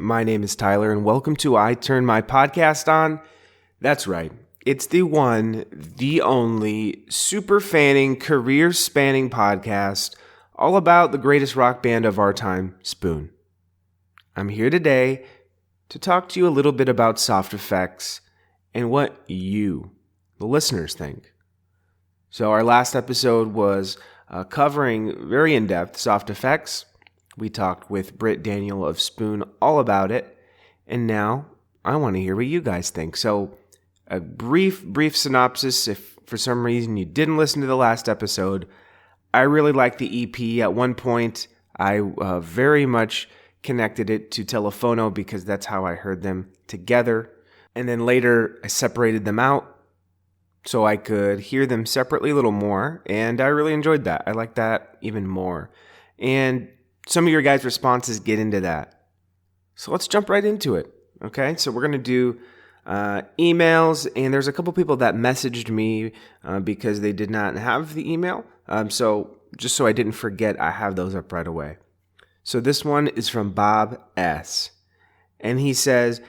My name is Tyler, and welcome to I Turn My Podcast On. That's right. It's the one, the only, super fanning, career-spanning podcast all about the greatest rock band of our time, Spoon. I'm here today to talk to you a little bit about Soft Effects and what you, the listeners, think. So our last episode was covering very in-depth Soft Effects. We talked with Britt Daniel of Spoon all about it, and now I want to hear what you guys think. So a brief synopsis, if for some reason you didn't listen to the last episode. I really liked the EP. At one point, I very much connected it to Telefono because that's how I heard them together. And then later, I separated them out so I could hear them separately a little more, and I really enjoyed that. I like that even more. And some of your guys' responses get into that. So let's jump right into it, okay? So we're going to do emails, and there's a couple people that messaged me because they did not have the email. So just so I didn't forget, I have those up right away. So this one is from Bob S. And he says,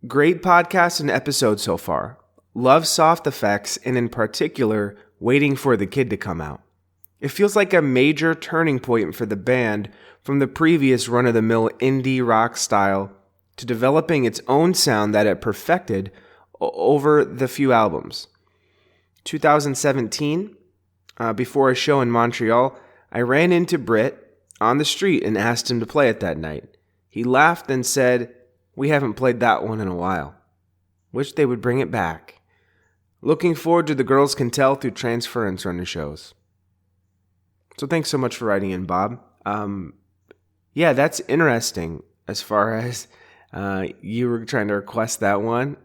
"Great podcast and episode so far. Love Soft Effects, and in particular, Waiting for the Kid to Come Out. It feels like a major turning point for the band from the previous run-of-the-mill indie rock style to developing its own sound that it perfected over the few albums. 2017, before a show in Montreal, I ran into Britt on the street and asked him to play it that night. He laughed and said, 'We haven't played that one in a while.' Wish they would bring it back. Looking forward to The Girls Can Tell through Transference Runner shows." So thanks so much for writing in, Bob. Yeah, that's interesting as far as you were trying to request that one.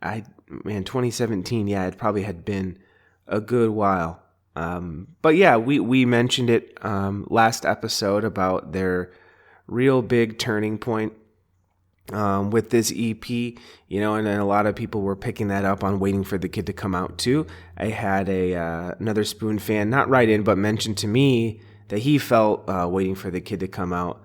2017, yeah, it probably had been a good while. But yeah, we mentioned it last episode about their real big turning point with this EP, and then a lot of people were picking that up on Waiting for the Kid to Come Out too. I had another Spoon fan not write in, but mention to me that he felt Waiting for the Kid to Come Out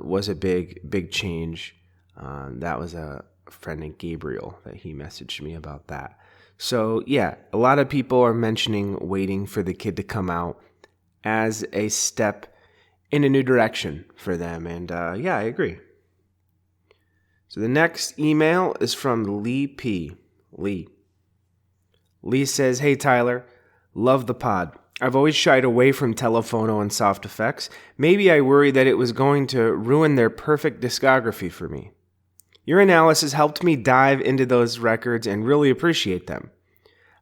was a big change. That was a friend named Gabriel that he messaged me about that. So yeah, a lot of people are mentioning Waiting for the Kid to Come Out as a step in a new direction for them, and yeah, I agree. So the next email is from Lee P. Lee says, "Hey Tyler, love the pod. I've always shied away from Telefono and Soft Effects. Maybe I worried that it was going to ruin their perfect discography for me. Your analysis helped me dive into those records and really appreciate them.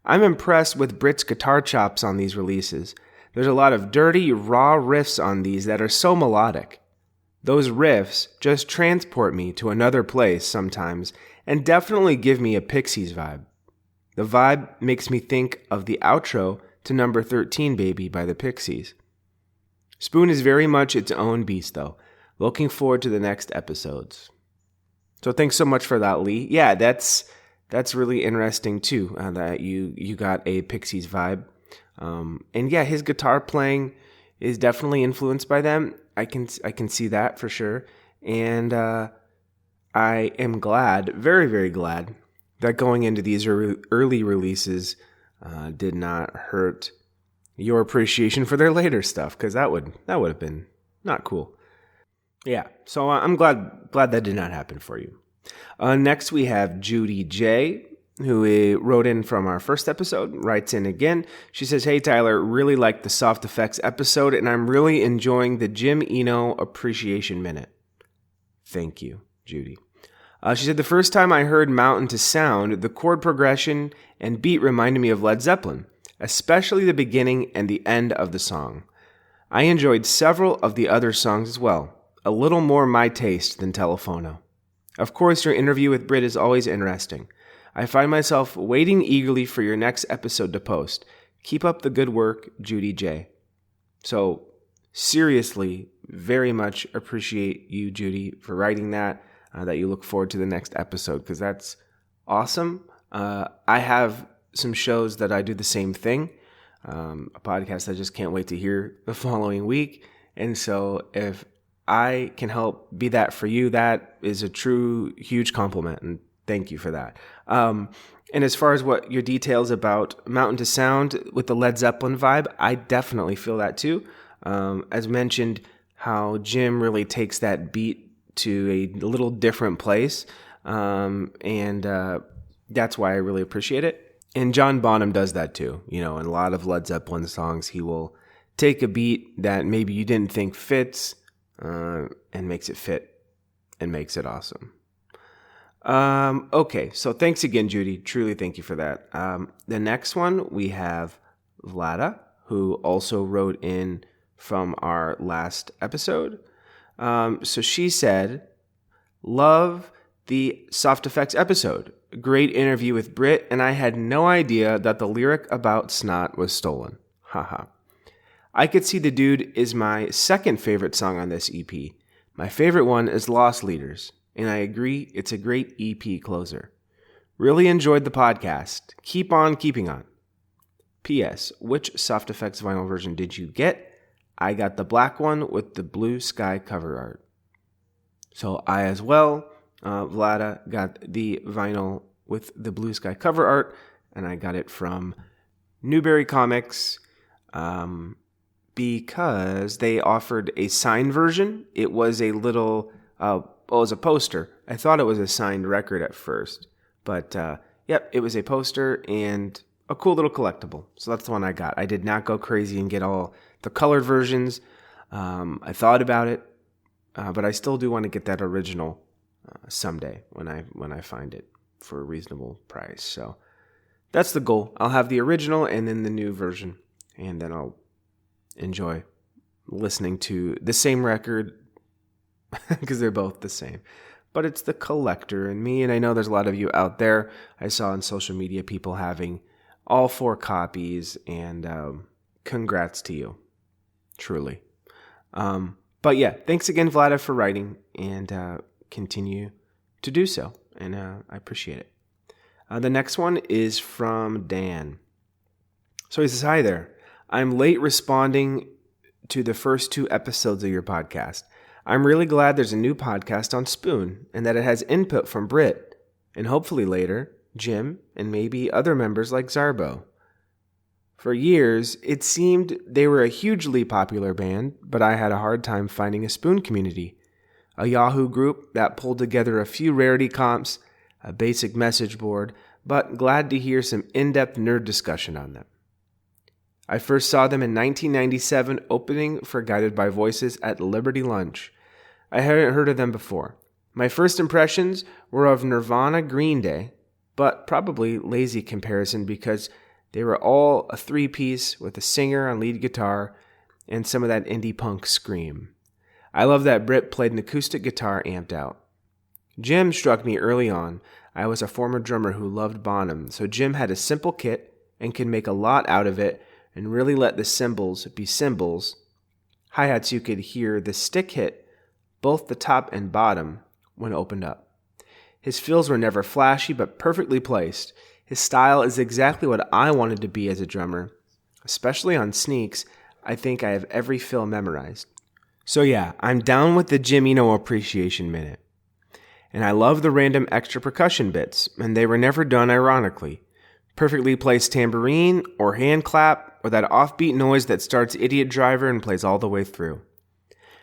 I'm impressed with Britt's guitar chops on these releases. There's a lot of dirty, raw riffs on these that are so melodic. Those riffs just transport me to another place sometimes and definitely give me a Pixies vibe. The vibe makes me think of the outro to Number 13 Baby by the Pixies. Spoon is very much its own beast though. Looking forward to the next episodes." So thanks so much for that, Lee. Yeah, that's really interesting too, that you got a Pixies vibe. And yeah, his guitar playing is definitely influenced by them. I can see that for sure. And I am glad, very, very glad, that going into these early releases did not hurt your appreciation for their later stuff, because that would have been not cool. Yeah, so I'm glad that did not happen for you. Next we have Judy J, who wrote in from our first episode, writes in again. She says, "Hey Tyler, really liked the Soft Effects episode, and I'm really enjoying the Jim Eno Appreciation Minute." Thank you, Judy. She said, "The first time I heard Mountain to Sound, the chord progression and beat reminded me of Led Zeppelin, especially the beginning and the end of the song. I enjoyed several of the other songs as well, a little more my taste than Telefono. Of course, your interview with Britt is always interesting. I find myself waiting eagerly for your next episode to post. Keep up the good work, Judy J." So, seriously, very much appreciate you, Judy, for writing that you look forward to the next episode, because that's awesome. I have some shows that I do the same thing, a podcast I just can't wait to hear the following week. And so if I can help be that for you, that is a true huge compliment, and thank you for that. And as far as what your details about Mountain to Sound with the Led Zeppelin vibe, I definitely feel that too. As mentioned, how Jim really takes that beat to a little different place, and that's why I really appreciate it. And John Bonham does that too. In a lot of Led Zeppelin songs, he will take a beat that maybe you didn't think fits, and makes it fit and makes it awesome. Okay, so thanks again, Judy. Truly thank you for that. The next one, we have Vlada, who also wrote in from our last episode. So she said, love the Soft Effects episode. Great interview with Britt, and I had no idea that the lyric about snot was stolen. Haha. I Could See the Dude is my second favorite song on this EP. My favorite one is Lost Leaders, and I agree it's a great EP closer. Really enjoyed the podcast. Keep on keeping on. P.S. Which Soft Effects vinyl version did you get? I got the black one with the blue sky cover art. So I as well, Vlada, got the vinyl with the blue sky cover art, and I got it from Newberry Comics, because they offered a signed version. It was a little, it was a poster. I thought it was a signed record at first, but yep, it was a poster and a cool little collectible. So that's the one I got. I did not go crazy and get all the colored versions. I thought about it, but I still do want to get that original someday when I find it for a reasonable price. So that's the goal. I'll have the original and then the new version, and then I'll enjoy listening to the same record because they're both the same. But it's the collector in me, and I know there's a lot of you out there. I saw on social media people having all 4 copies, and congrats to you, truly. But yeah, thanks again, Vlada, for writing, and continue to do so, and I appreciate it. The next one is from Dan. So he says, hi there. I'm late responding to the first 2 episodes of your podcast. I'm really glad there's a new podcast on Spoon and that it has input from Britt, and hopefully later, Jim, and maybe other members like Zarbo. For years, it seemed they were a hugely popular band, but I had a hard time finding a Spoon community. A Yahoo group that pulled together a few rarity comps, a basic message board, but glad to hear some in-depth nerd discussion on them. I first saw them in 1997 opening for Guided by Voices at Liberty Lunch. I hadn't heard of them before. My first impressions were of Nirvana, Green Day, but probably lazy comparison because they were all a 3-piece with a singer on lead guitar and some of that indie punk scream. I love that Britt played an acoustic guitar amped out. Jim struck me early on. I was a former drummer who loved Bonham, so Jim had a simple kit and could make a lot out of it and really let the cymbals be cymbals. Hi-hats you could hear the stick hit both the top and bottom when opened up. His fills were never flashy but perfectly placed. His style is exactly what I wanted to be as a drummer. Especially on Sneaks, I think I have every fill memorized. So yeah, I'm down with the Jim Eno Appreciation Minute. And I love the random extra percussion bits, and they were never done ironically. Perfectly placed tambourine, or hand clap, or that offbeat noise that starts Idiot Driver and plays all the way through.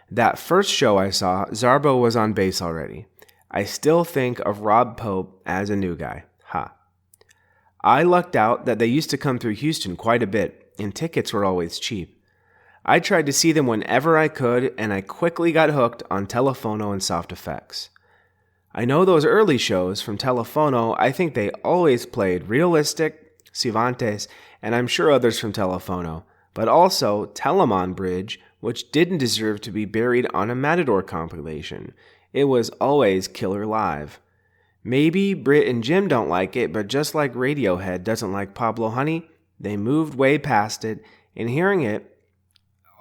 That first show I saw, Zarbo was on bass already. I still think of Rob Pope as a new guy. Ha. I lucked out that they used to come through Houston quite a bit, and tickets were always cheap. I tried to see them whenever I could, and I quickly got hooked on Telefono and Soft Effects. I know those early shows from Telefono, I think they always played Realistic, Civantes, and I'm sure others from Telefono, but also Telemon Bridge, which didn't deserve to be buried on a Matador compilation. It was always killer live. Maybe Britt and Jim don't like it, but just like Radiohead doesn't like Pablo Honey, they moved way past it, and hearing it,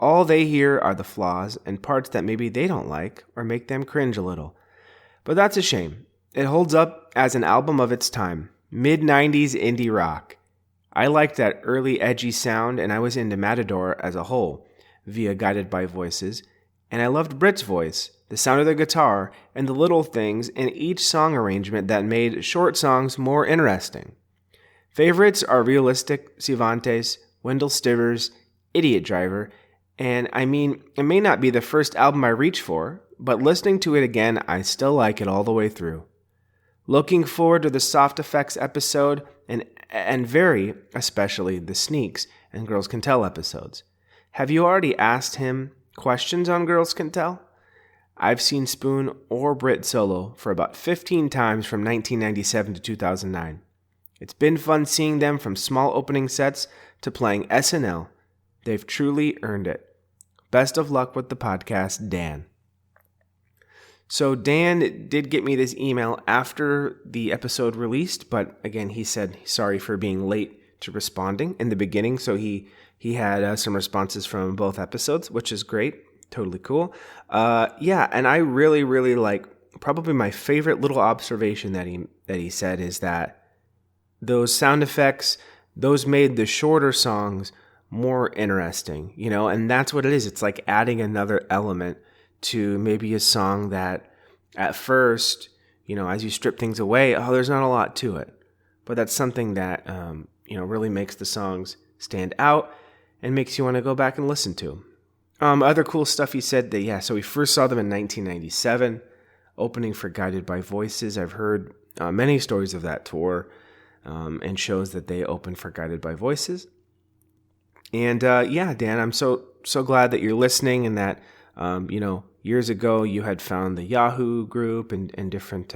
all they hear are the flaws and parts that maybe they don't like or make them cringe a little. But that's a shame. It holds up as an album of its time. Mid-90s indie rock. I liked that early edgy sound, and I was into Matador as a whole, via Guided by Voices, And I loved Brit's voice, the sound of the guitar, and the little things in each song arrangement that made short songs more interesting. Favorites are Realistic, Cervantes, Wendell Stivers, Idiot Driver, and I mean, it may not be the first album I reach for, but listening to it again, I still like it all the way through. Looking forward to the Soft Effects episode and very especially the Sneaks and Girls Can Tell episodes. Have you already asked him questions on Girls Can Tell? I've seen Spoon or Brit solo for about 15 times from 1997 to 2009. It's been fun seeing them from small opening sets to playing SNL. They've truly earned it. Best of luck with the podcast, Dan. So Dan did get me this email after the episode released, but again, he said sorry for being late to responding in the beginning, so he had some responses from both episodes, which is great. Totally cool. And I really, really like, probably my favorite little observation that he said is that those sound effects, those made the shorter songs more interesting, and that's what it is. It's like adding another element to maybe a song that at first, as you strip things away, there's not a lot to it. But that's something that, really makes the songs stand out and makes you want to go back and listen to them. Other cool stuff he said that, so we first saw them in 1997, opening for Guided by Voices. I've heard many stories of that tour and shows that they opened for Guided by Voices. And Dan, I'm so glad that you're listening and that, years ago you had found the Yahoo group and different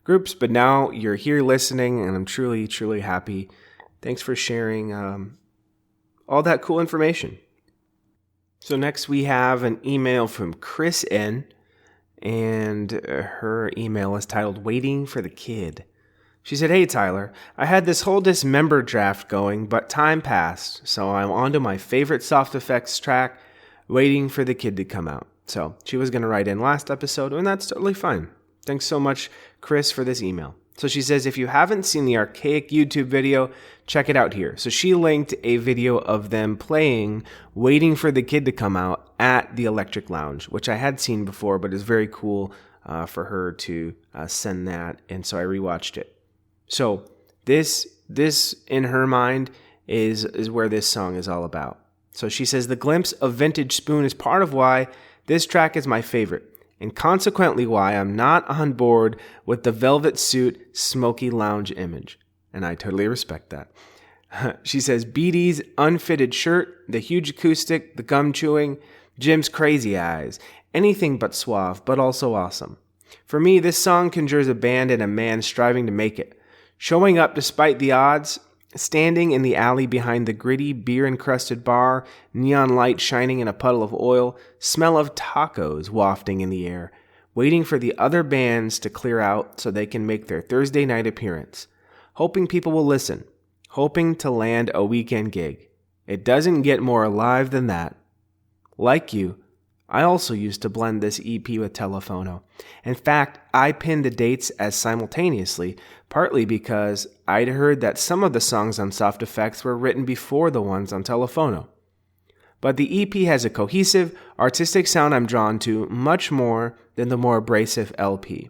groups, but now you're here listening, and I'm truly, truly happy. Thanks for sharing all that cool information. So next we have an email from Chris N., and her email is titled Waiting for the Kid. She said, "Hey Tyler, I had this whole Dismember draft going, but time passed, so I'm on to my favorite Soft Effects track, Waiting for the Kid to come out." So she was going to write in last episode, and that's totally fine. Thanks so much, Chris, for this email. So she says, if you haven't seen the Archaic YouTube video, check it out here. So she linked a video of them playing Waiting for the Kid to come out at the Electric Lounge, which I had seen before, but is very cool for her to send that, and so I rewatched it. So this in her mind is where this song is all about. So she says, the glimpse of vintage Spoon is part of why this track is my favorite, and consequently why I'm not on board with the velvet suit, smoky lounge image. And I totally respect that. She says, BD's unfitted shirt, the huge acoustic, the gum chewing, Jim's crazy eyes, anything but suave, but also awesome. For me, this song conjures a band and a man striving to make it, showing up despite the odds, standing in the alley behind the gritty, beer-encrusted bar, neon light shining in a puddle of oil, smell of tacos wafting in the air, waiting for the other bands to clear out so they can make their Thursday night appearance, hoping people will listen, hoping to land a weekend gig. It doesn't get more alive than that. Like you, I also used to blend this EP with Telephono. In fact, I pinned the dates as simultaneously, partly because I'd heard that some of the songs on Soft Effects were written before the ones on Telephono. But the EP has a cohesive, artistic sound I'm drawn to much more than the more abrasive LP.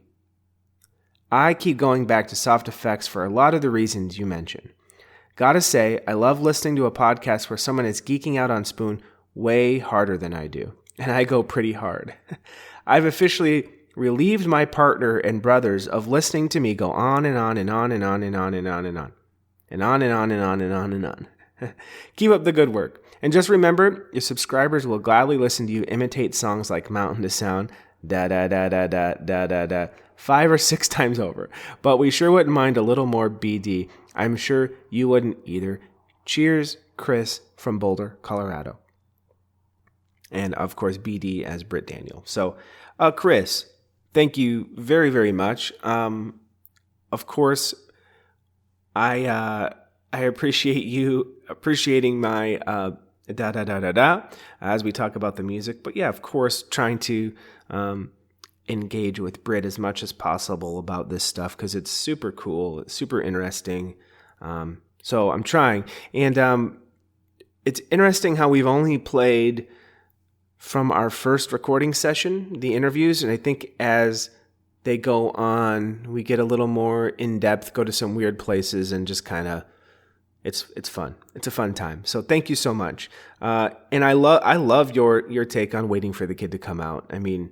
I keep going back to Soft Effects for a lot of the reasons you mentioned. Gotta say, I love listening to a podcast where someone is geeking out on Spoon way harder than I do. And I go pretty hard. I've officially relieved my partner and brothers of listening to me go on and on and on and on and on and on and on. And on and on and on and on and on. Keep up the good work. And just remember, your subscribers will gladly listen to you imitate songs like Mountain to Sound, da da da da da da da da, 5 or 6 times over. But we sure wouldn't mind a little more BD. I'm sure you wouldn't either. Cheers, Chris from Boulder, Colorado. And, of course, BD as Britt Daniel. So, Chris, thank you very, very much. Of course, I appreciate you appreciating my da-da-da-da-da as we talk about the music. But, yeah, of course, trying to engage with Britt as much as possible about this stuff because it's super cool. It's super interesting. So I'm trying. And it's interesting how we've only played from our first recording session, the interviews. And I think as they go on, we get a little more in depth, go to some weird places, and just kind of, it's fun. It's a fun time. So thank you so much. And I love your take on Waiting for the Kid to Come Out. I mean,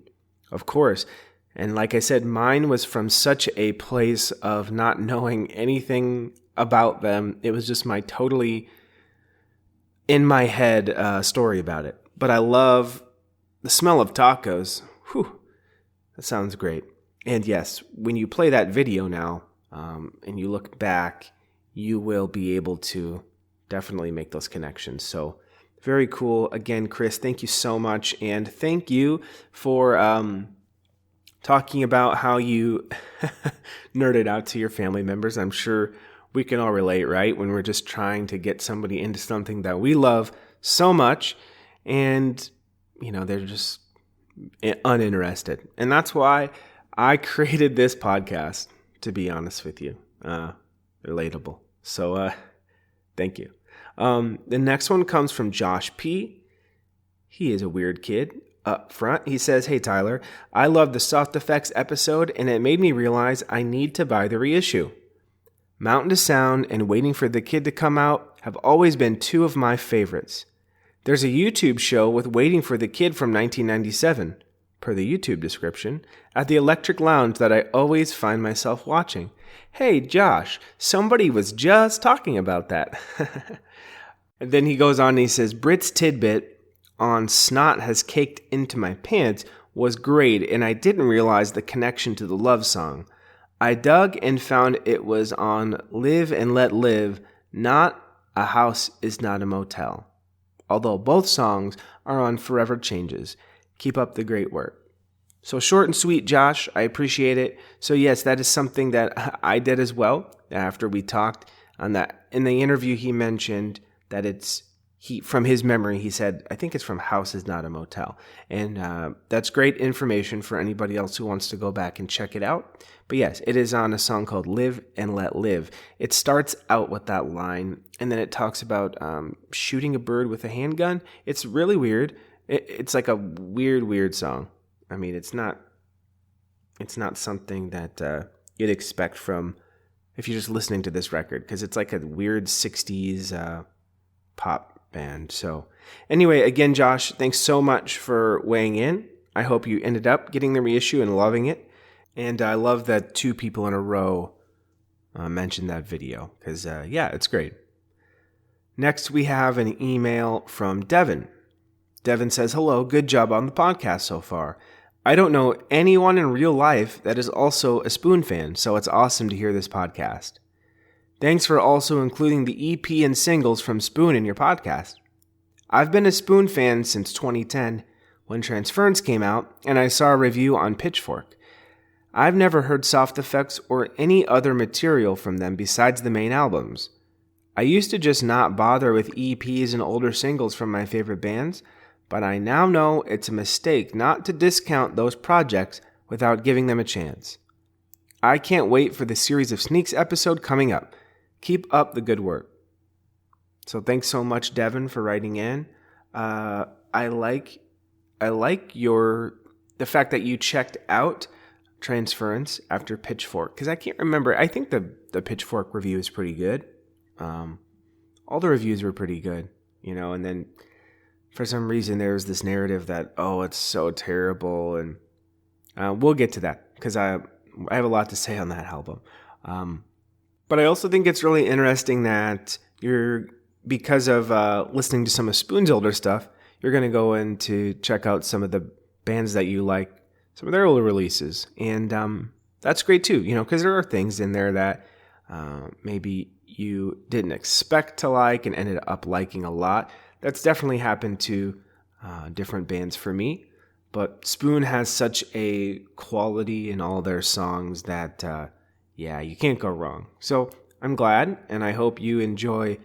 of course. And like I said, mine was from such a place of not knowing anything about them. It was just my totally in my head story about it. But I love the smell of tacos. Whew, that sounds great. And yes, when you play that video now and you look back, you will be able to definitely make those connections. So very cool. Again, Chris, thank you so much. And thank you for talking about how you nerded out to your family members. I'm sure we can all relate, right? When we're just trying to get somebody into something that we love so much and, they're just uninterested. And that's why I created this podcast, to be honest with you. Relatable. So, thank you. The next one comes from Josh P. He is a weird kid. Up front, he says, "Hey Tyler, I love the Soft Effects episode and it made me realize I need to buy the reissue. Mountain to Sound and Waiting for the Kid to Come Out have always been two of my favorites. There's a YouTube show with Waiting for the Kid from 1997, per the YouTube description, at the Electric Lounge that I always find myself watching." Hey Josh, somebody was just talking about that. And then he goes on and he says, "Brit's tidbit on Snot Has Caked Into My Pants was great, and I didn't realize the connection to the love song. I dug and found it was on Live and Let Live, not A House Is Not a Motel. Although both songs are on Forever Changes. Keep up the great work." So short and sweet, Josh. I appreciate it. So yes, that is something that I did as well. After we talked on that, in the interview, he mentioned that from his memory, he said, I think it's from House Is Not a Motel. And that's great information for anybody else who wants to go back and check it out. But yes, it is on a song called Live and Let Live. It starts out with that line, and then it talks about shooting a bird with a handgun. It's really weird. It's like a weird song. I mean, it's not something that you'd expect from if you're just listening to this record, because it's like a weird 60s pop band. So anyway, again, Josh, thanks so much for weighing in. I hope you ended up getting the reissue and loving it. And I love that 2 people in a row mentioned that video, because, it's great. Next, we have an email from Devin. Devin says, "Hello, good job on the podcast so far. I don't know anyone in real life that is also a Spoon fan, so it's awesome to hear this podcast. Thanks for also including the EP and singles from Spoon in your podcast. I've been a Spoon fan since 2010, when Transference came out, and I saw a review on Pitchfork. I've never heard Soft Effects or any other material from them besides the main albums. I used to just not bother with EPs and older singles from my favorite bands, but I now know it's a mistake not to discount those projects without giving them a chance. I can't wait for the Series of Sneaks episode coming up. Keep up the good work." So thanks so much, Devin, for writing in. I like the fact that you checked out Transference after Pitchfork, because I can't remember. I think the Pitchfork review is pretty good. All the reviews were pretty good, and then for some reason there was this narrative that, it's so terrible, and we'll get to that, because I have a lot to say on that album. But I also think it's really interesting that because of listening to some of Spoon's older stuff, you're going to go in to check out some of the bands that you like, some of their older releases. And that's great too, because there are things in there that maybe you didn't expect to like and ended up liking a lot. That's definitely happened to different bands for me. But Spoon has such a quality in all their songs that, you can't go wrong. So I'm glad, and I hope you enjoy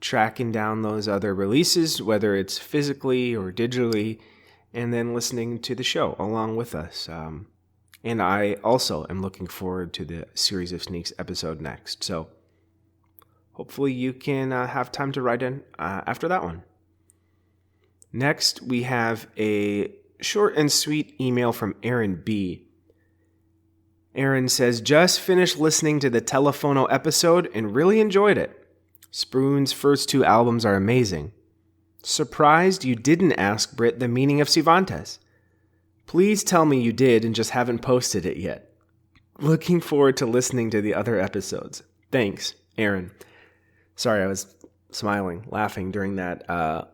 tracking down those other releases, whether it's physically or digitally, and then listening to the show along with us. And I also am looking forward to the Series of Sneaks episode next. So hopefully you can have time to write in after that one. Next, we have a short and sweet email from Aaron B. Aaron says, just finished listening to the Telefono episode and really enjoyed it. Spoon's first 2 albums are amazing. Surprised you didn't ask Britt the meaning of Cervantes. Please tell me you did and just haven't posted it yet. Looking forward to listening to the other episodes. Thanks, Aaron. Sorry, I was smiling, laughing during that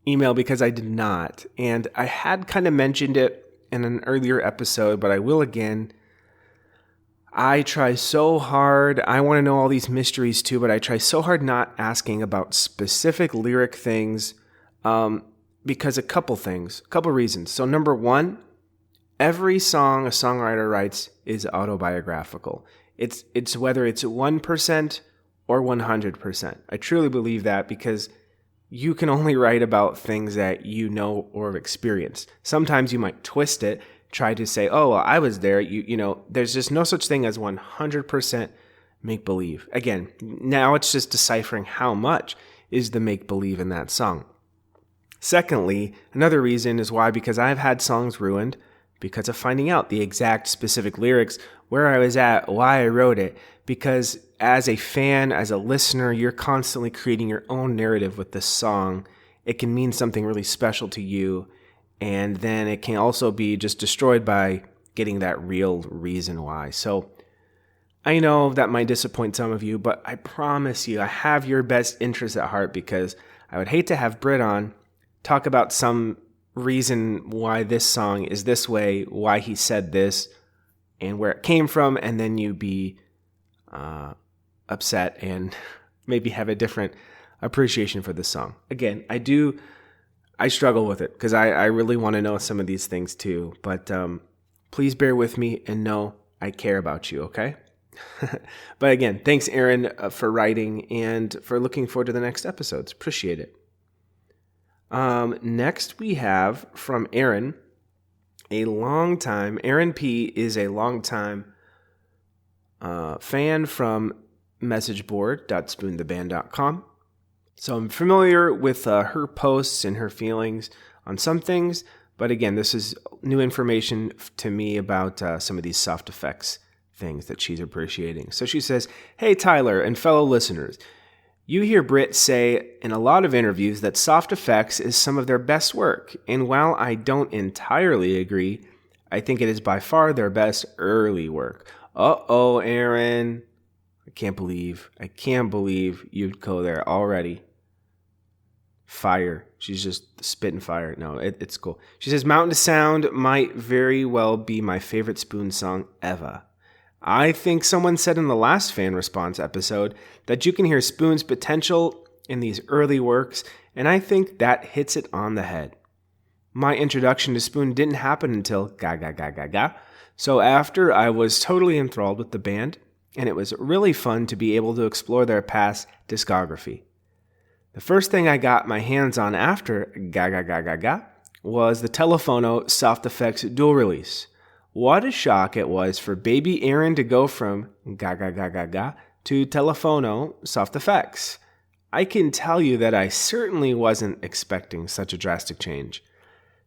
email because I did not. And I had kind of mentioned it in an earlier episode, but I will again. I try so hard. I want to know all these mysteries too, but I try so hard not asking about specific lyric things because a couple reasons. So number one, every song a songwriter writes is autobiographical. It's whether it's 1% or 100%. I truly believe that because you can only write about things that you know or have experienced. Sometimes you might twist it, try to say, oh, well, I was there. You know, there's just no such thing as 100% make-believe. Again, now it's just deciphering how much is the make-believe in that song. Secondly, another reason is why, because I've had songs ruined because of finding out the exact specific lyrics, where I was at, why I wrote it, because as a fan, as a listener, you're constantly creating your own narrative with this song. It can mean something really special to you. And then it can also be just destroyed by getting that real reason why. So I know that might disappoint some of you, but I promise you I have your best interest at heart because I would hate to have Britt on, talk about some reason why this song is this way, why he said this, and where it came from, and then you be upset and maybe have a different appreciation for this song. Again, I struggle with it because I really want to know some of these things too. But please bear with me and know I care about you, okay? But again, thanks, Aaron, for writing and for looking forward to the next episodes. Appreciate it. Next, we have from Aaron, Aaron P. is a longtime fan from messageboard.spoontheband.com. So I'm familiar with her posts and her feelings on some things, but again, this is new information to me about some of these soft effects things that she's appreciating. So she says, hey, Tyler and fellow listeners, you hear Britt say in a lot of interviews that soft effects is some of their best work, and while I don't entirely agree, I think it is by far their best early work. Uh-oh, Aaron. I can't believe you'd go there already. Fire. She's just spitting fire. No, it's cool. She says, Mountain to Sound might very well be my favorite Spoon song ever. I think someone said in the last fan response episode that you can hear Spoon's potential in these early works, and I think that hits it on the head. My introduction to Spoon didn't happen until Ga Ga Ga Ga Ga, so after I was totally enthralled with the band, and it was really fun to be able to explore their past discography. The first thing I got my hands on after Ga Ga Ga Ga Ga was the Telefono Soft Effects dual release. What a shock it was for baby Aaron to go from Ga Ga Ga Ga Ga to Telefono Soft Effects. I can tell you that I certainly wasn't expecting such a drastic change.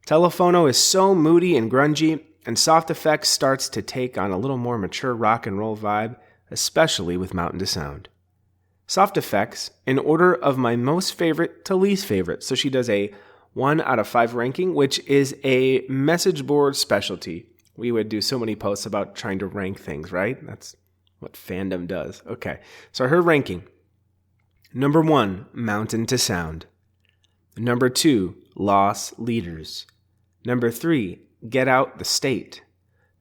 Telefono is so moody and grungy, and Soft Effects starts to take on a little more mature rock and roll vibe, especially with Mountain to Sound. Soft Effects, in order of my most favorite to least favorite. So she does a 1 out of 5 ranking, which is a message board specialty. We would do so many posts about trying to rank things, right? That's what fandom does. Okay, so her ranking. Number 1, Mountain to Sound. Number 2, Lost Leaders. Number 3, Get Out the State.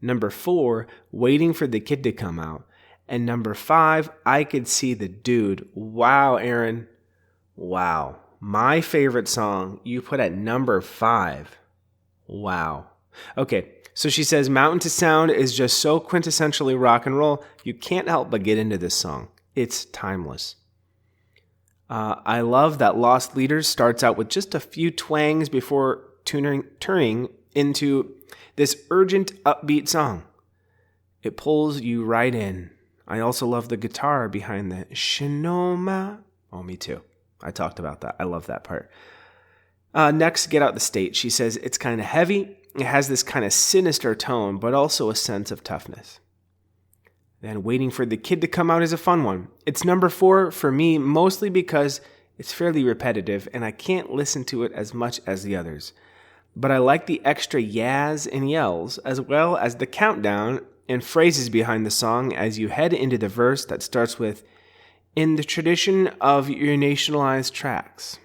Number 4, Waiting for the Kid to Come Out. And number 5, I Could See the Dude. Wow, Aaron. Wow. My favorite song you put at number 5. Wow. Okay, so she says Mountain to Sound is just so quintessentially rock and roll, you can't help but get into this song. It's timeless. I love that Lost Leaders starts out with just a few twangs before turning into this urgent, upbeat song. It pulls you right in. I also love the guitar behind the Shinoma. Oh, me too. I talked about that. I love that part. Next, Get Out the State. She says, it's kind of heavy. It has this kind of sinister tone, but also a sense of toughness. Then Waiting for the Kid to Come Out is a fun one. It's number 4 for me, mostly because it's fairly repetitive and I can't listen to it as much as the others. But I like the extra yas and yells, as well as the countdown and phrases behind the song as you head into the verse that starts with, in the tradition of your nationalized tracks.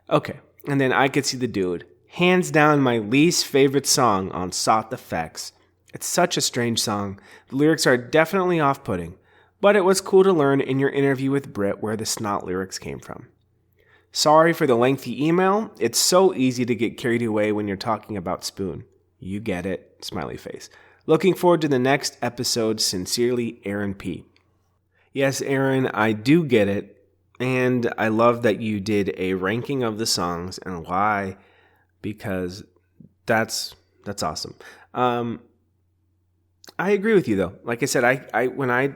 Okay, and then I Could See the Dude. Hands down my least favorite song on Soft Effects. It's such a strange song. The lyrics are definitely off-putting, but it was cool to learn in your interview with Britt where the snot lyrics came from. Sorry for the lengthy email. It's so easy to get carried away when you're talking about Spoon. You get it. Smiley face. Looking forward to the next episode. Sincerely, Aaron P. Yes, Aaron, I do get it. And I love that you did a ranking of the songs and why, because that's awesome. I agree with you, though. Like I said, I when I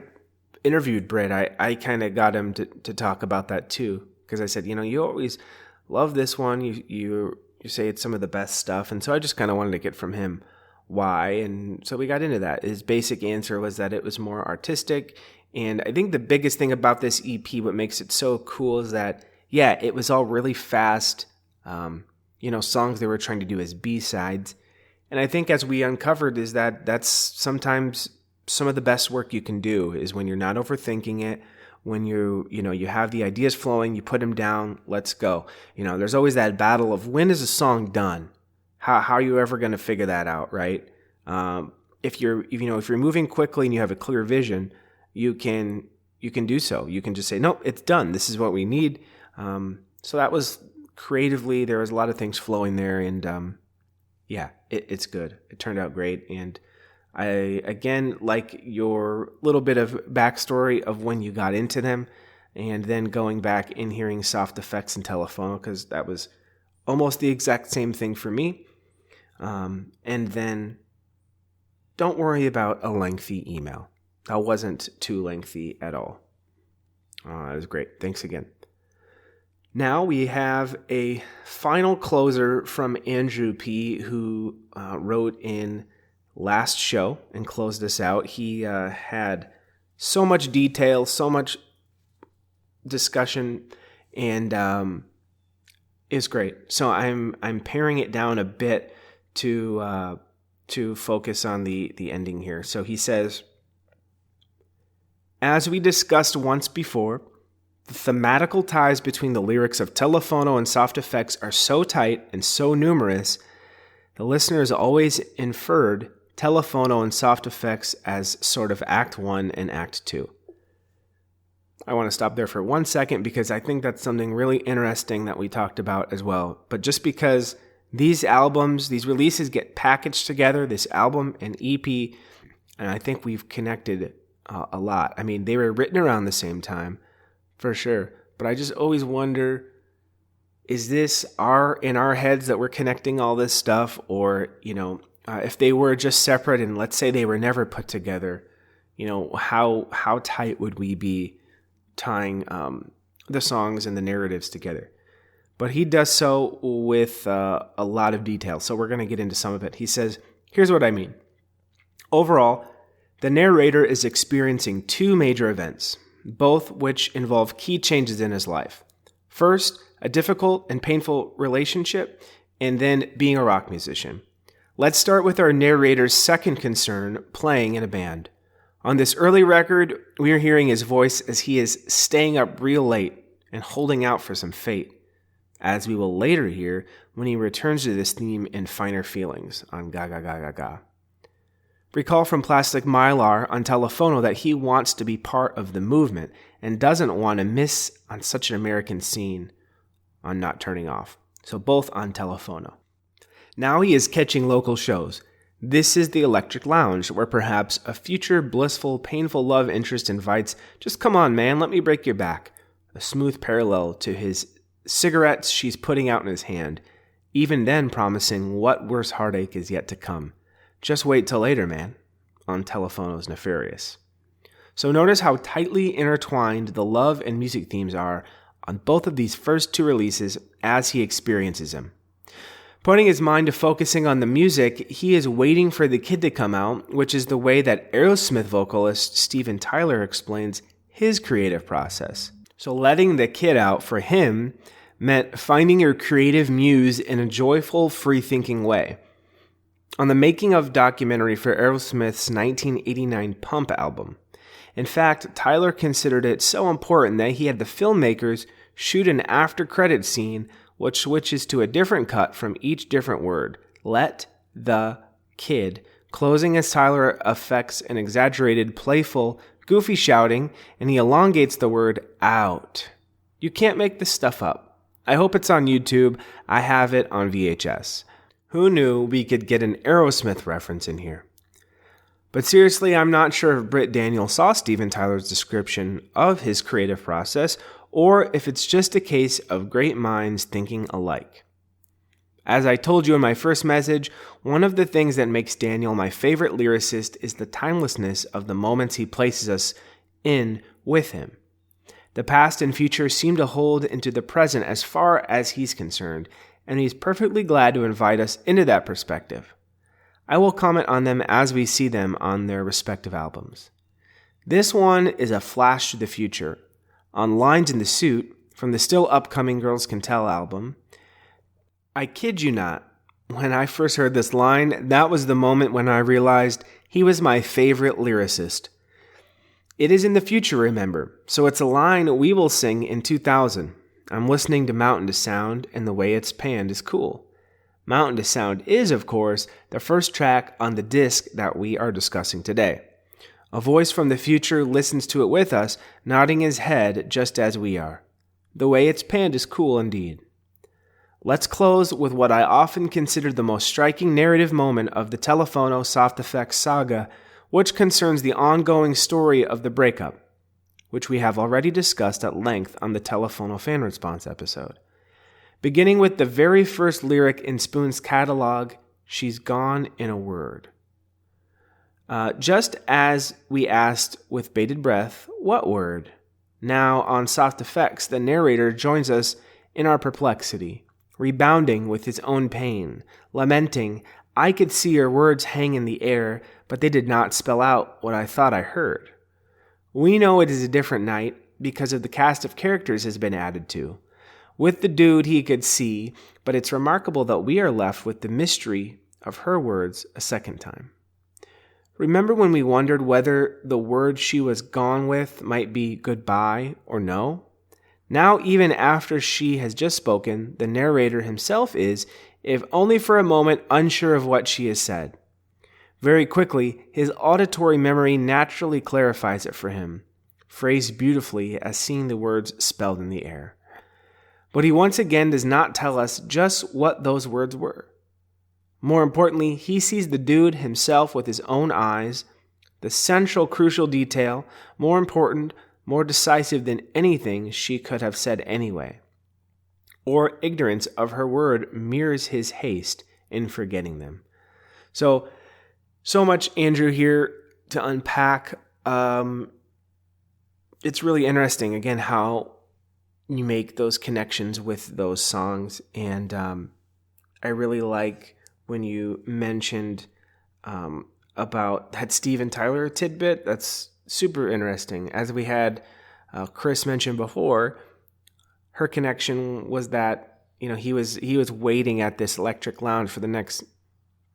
interviewed Britt, I kind of got him to talk about that, too. Because I said, you always love this one. You say it's some of the best stuff. And so I just kind of wanted to get from him why. And so we got into that. His basic answer was that it was more artistic. And I think the biggest thing about this EP, what makes it so cool is that, yeah, it was all really fast, songs they were trying to do as B-sides. And I think as we uncovered is that that's sometimes some of the best work you can do is when you're not overthinking it, when you have the ideas flowing, you put them down, let's go. There's always that battle of when is a song done? How are you ever going to figure that out, right? If you're moving quickly and you have a clear vision, you can do so. You can just say, nope, it's done. This is what we need. So that was creatively, there was a lot of things flowing there, and it's good. It turned out great, and I, again, like your little bit of backstory of when you got into them, and then going back and hearing Soft Effects and Telefono, because that was almost the exact same thing for me. And then don't worry about a lengthy email. That wasn't too lengthy at all. It was great. Thanks again. Now we have a final closer from Andrew P., who wrote in last show and closed us out. He had so much detail, so much discussion, and is great. So I'm paring it down a bit to focus on the ending here. So he says, as we discussed once before, the thematical ties between the lyrics of Telefono and Soft Effects are so tight and so numerous, the listeners always inferred Telefono and Soft Effects as sort of Act 1 and Act 2. I want to stop there for 1 second because I think that's something really interesting that we talked about as well. But just because these releases get packaged together, this album and EP, and I think we've connected a lot. I mean, they were written around the same time, for sure. But I just always wonder, is this in our heads that we're connecting all this stuff? Or, if they were just separate and let's say they were never put together, how tight would we be tying the songs and the narratives together? But he does so with a lot of detail. So we're going to get into some of it. He says, here's what I mean. Overall, the narrator is experiencing two major events, both which involve key changes in his life. First, a difficult and painful relationship, and then being a rock musician. Let's start with our narrator's second concern, playing in a band. On this early record, we are hearing his voice as he is staying up real late and holding out for some fate, as we will later hear when he returns to this theme in Finer Feelings on Ga Ga Ga Ga Ga. Recall from Plastic Mylar on Telefono that he wants to be part of the movement and doesn't want to miss on such an American scene on Not Turning Off. So both on Telefono. Now he is catching local shows. This is the Electric Lounge, where perhaps a future blissful, painful love interest invites, just come on man, let me break your back. A smooth parallel to his cigarettes she's putting out in his hand, even then promising what worse heartache is yet to come. Just wait till later, man, on Telefono's Nefarious. So notice how tightly intertwined the love and music themes are on both of these first two releases as he experiences him. Putting his mind to focusing on the music, he is waiting for the kid to come out, which is the way that Aerosmith vocalist Steven Tyler explains his creative process. So letting the kid out for him meant finding your creative muse in a joyful, free-thinking way. On the making of documentary for Aerosmith's 1989 Pump album. In fact, Tyler considered it so important that he had the filmmakers shoot an after-credit scene which switches to a different cut from each different word. Let the kid, closing as Tyler affects an exaggerated, playful, goofy shouting, and he elongates the word out. You can't make this stuff up. I hope it's on YouTube. I have it on VHS. Who knew we could get an Aerosmith reference in here? But seriously, I'm not sure if Britt Daniel saw Steven Tyler's description of his creative process, or if it's just a case of great minds thinking alike. As I told you in my first message, one of the things that makes Daniel my favorite lyricist is the timelessness of the moments he places us in with him. The past and future seem to hold into the present as far as he's concerned, and he's perfectly glad to invite us into that perspective. I will comment on them as we see them on their respective albums. This one is a flash to the future, on Lines in the Suit from the still upcoming Girls Can Tell album. I kid you not, when I first heard this line, that was the moment when I realized he was my favorite lyricist. It is in the future, remember, so it's a line we will sing in 2000. I'm listening to Mountain to Sound, and the way it's panned is cool. Mountain to Sound is, of course, the first track on the disc that we are discussing today. A voice from the future listens to it with us, nodding his head just as we are. The way it's panned is cool indeed. Let's close with what I often consider the most striking narrative moment of the Telefono Soft Effects saga, which concerns the ongoing story of the breakup, which we have already discussed at length on the Telefono fan response episode. Beginning with the very first lyric in Spoon's catalog, "She's gone in a word." Just as we asked with bated breath, what word? Now, on Soft Effects, the narrator joins us in our perplexity, rebounding with his own pain, lamenting, "I could see your words hang in the air, but they did not spell out what I thought I heard." We know it is a different night because of the cast of characters has been added to. With the dude he could see, but it's remarkable that we are left with the mystery of her words a second time. Remember when we wondered whether the word she was gone with might be goodbye or no? Now, even after she has just spoken, the narrator himself is, if only for a moment, unsure of what she has said. Very quickly, his auditory memory naturally clarifies it for him, phrased beautifully as seeing the words spelled in the air. But he once again does not tell us just what those words were. More importantly, he sees the dude himself with his own eyes, the central crucial detail, more important, more decisive than anything she could have said anyway. Or ignorance of her word mirrors his haste in forgetting them. So much, Andrew, here to unpack. It's really interesting, again, how you make those connections with those songs. And I really like when you mentioned about that Steven Tyler tidbit. That's super interesting. As we had Chris mentioned before, her connection was that, he was waiting at this Electric Lounge for the next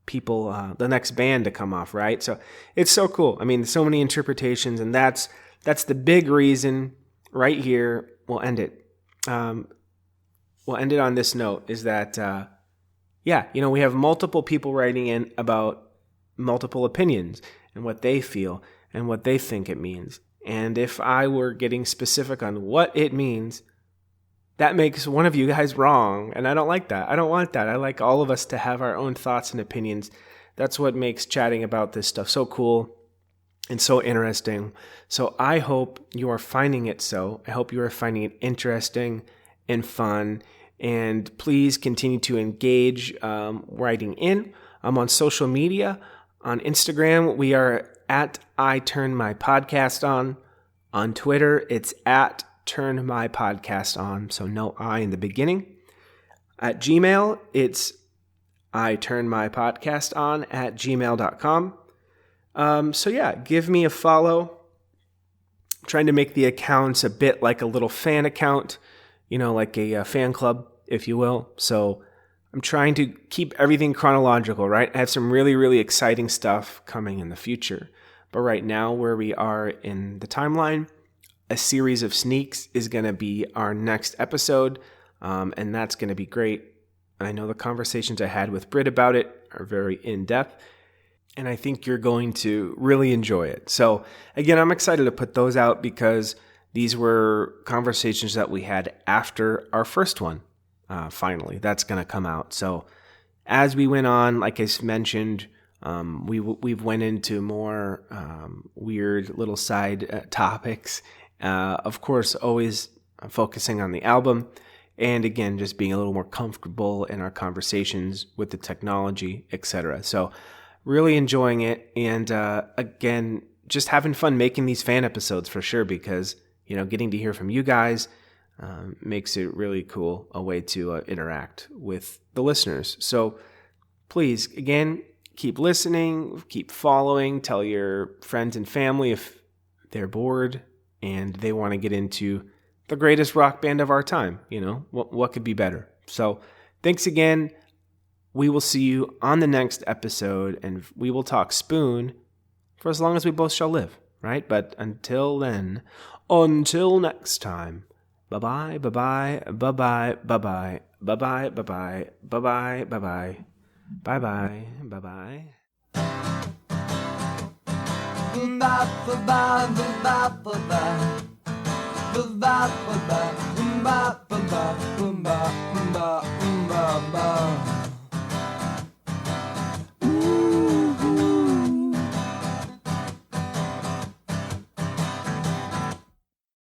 people, the next band to come off, right? So it's so cool. I mean, so many interpretations, and that's the big reason right here. We'll end it. We'll end it on this note, is that, we have multiple people writing in about multiple opinions and what they feel and what they think it means. And if I were getting specific on what it means, that makes one of you guys wrong, and I don't like that. I don't want that. I like all of us to have our own thoughts and opinions. That's what makes chatting about this stuff so cool and so interesting. So I hope you are finding it so. I hope you are finding it interesting and fun. And please continue to engage writing in. I'm on social media. On Instagram, we are at I Turn My Podcast On. On Twitter, it's at Turn My Podcast On, so no I in the beginning. At Gmail, it's iturnmypodcaston@gmail.com. So yeah, give me a follow. I'm trying to make the accounts a bit like a little fan account, like a fan club, if you will. So I'm trying to keep everything chronological, right? I have some really, really exciting stuff coming in the future. But right now, where we are in the timeline, a series of sneaks is going to be our next episode, and that's going to be great. I know the conversations I had with Britt about it are very in-depth, and I think you're going to really enjoy it. So again, I'm excited to put those out because these were conversations that we had after our first one. Finally, that's going to come out. So as we went on, like I mentioned, we've went into more weird little side topics. Of course, always focusing on the album. And again, just being a little more comfortable in our conversations with the technology, etc. So really enjoying it. And again, just having fun making these fan episodes for sure, because, getting to hear from you guys makes it really cool, a way to interact with the listeners. So please, again, keep listening, keep following, tell your friends and family if they're bored and they want to get into the greatest rock band of our time. What could be better? So thanks again. We will see you on the next episode, and we will talk Spoon for as long as we both shall live, right? But until then, until next time, bye-bye, bye-bye, bye-bye, bye-bye, bye-bye, bye-bye, bye-bye, bye-bye, bye-bye, bye-bye. Bye-bye, bye-bye, bye-bye.